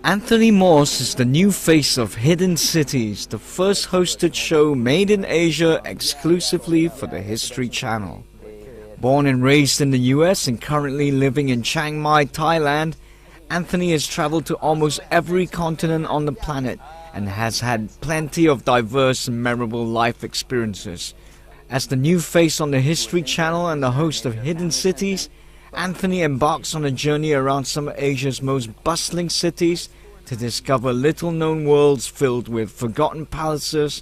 Anthony Morse is the new face of Hidden Cities, the first hosted show made in Asia exclusively for the History Channel. Born and raised in the US and currently living in Chiang Mai, Thailand, Anthony has traveled to almost every continent on the planet and has had plenty of diverse and memorable life experiences. As the new face on the History Channel and the host of Hidden Cities, Anthony embarks on a journey around some of Asia's most bustling cities to discover little-known worlds filled with forgotten palaces,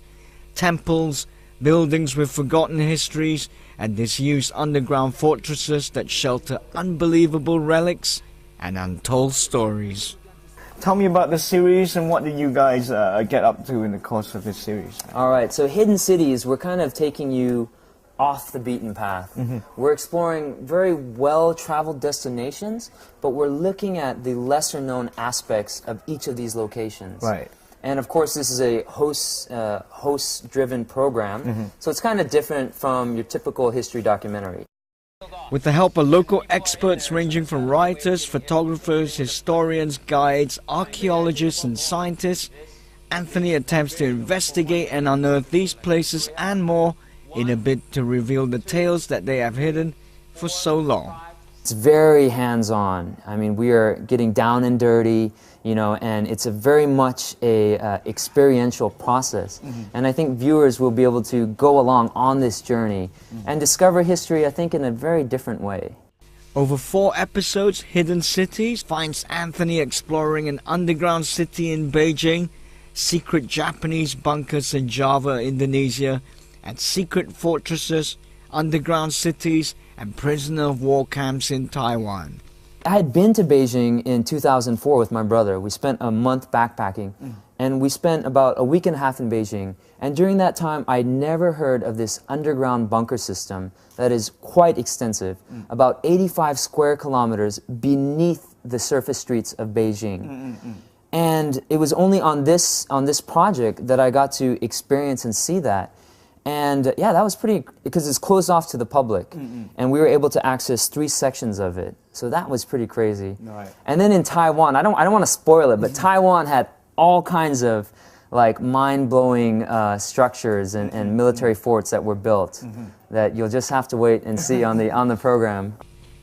temples, buildings with forgotten histories, and disused underground fortresses that shelter unbelievable relics and untold stories. Tell me about the series and what did you guys get up to in the course of this series? Alright, so Hidden Cities, we're kind of taking you off the beaten path. We're exploring very well-traveled destinations, but we're looking at the lesser-known aspects of each of these locations. Right. And of course, this is a host-driven program, so it's kind of different from your typical history documentary. With the help of local experts ranging from writers, photographers, historians, guides, archaeologists and scientists, Anthony attempts to investigate and unearth these places and more in a bid to reveal the tales that they have hidden for so long. It's very hands-on. I mean, we are getting down and dirty, you know, and it's a very much a experiential process. And I think viewers will be able to go along on this journey and discover history, I think, in a very different way. Over 4 episodes, Hidden Cities finds Anthony exploring an underground city in Beijing, secret Japanese bunkers in Java, Indonesia, and secret fortresses, underground cities, and prisoner of war camps in Taiwan. I had been to Beijing in 2004 with my brother. We spent a month backpacking, and we spent about a week and a half in Beijing. And during that time, I'd never heard of this underground bunker system that is quite extensive, about 85 square kilometers beneath the surface streets of Beijing. And it was only on this project that I got to experience and see that. And yeah, that was pretty, because it's closed off to the public. And we were able to access 3 sections of it. So that was pretty crazy. Right. And then in Taiwan, I don't want to spoil it, but Taiwan had all kinds of like mind-blowing structures and military forts that were built that you'll just have to wait and see on the program.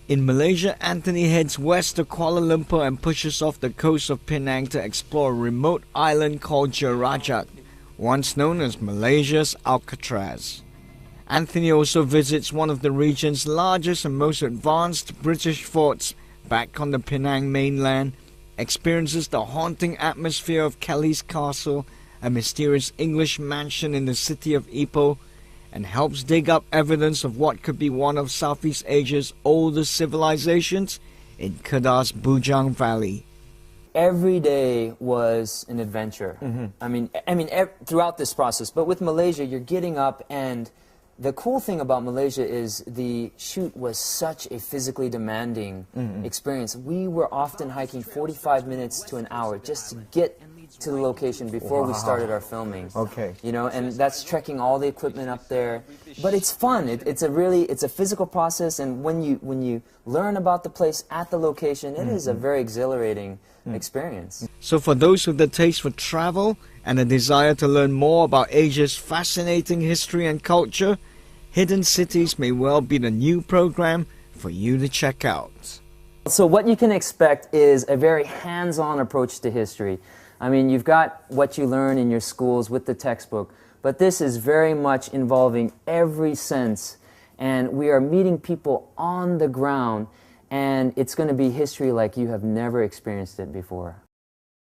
In Malaysia, Anthony heads west to Kuala Lumpur and pushes off the coast of Penang to explore a remote island called Jerajak, once known as Malaysia's Alcatraz. Anthony also visits one of the region's largest and most advanced British forts back on the Penang mainland, experiences the haunting atmosphere of Kelly's Castle, a mysterious English mansion in the city of Ipoh, and helps dig up evidence of what could be one of Southeast Asia's oldest civilizations in Kedah's Bujang Valley. Every day was an adventure. I mean, throughout this process. But with Malaysia, you're getting up, and the cool thing about Malaysia is the shoot was such a physically demanding experience. We were often hiking 45 minutes to an hour just to get to the location before we started our filming. Okay. You know, and that's trekking all the equipment up there. But it's fun. It's a physical process, and when you learn about the place at the location, it is a very exhilarating experience. So for those with the taste for travel and a desire to learn more about Asia's fascinating history and culture, Hidden Cities may well be the new program for you to check out. So what you can expect is a very hands-on approach to history. I mean, you've got what you learn in your schools with the textbook, but this is very much involving every sense, and we are meeting people on the ground, and it's going to be history like you have never experienced it before.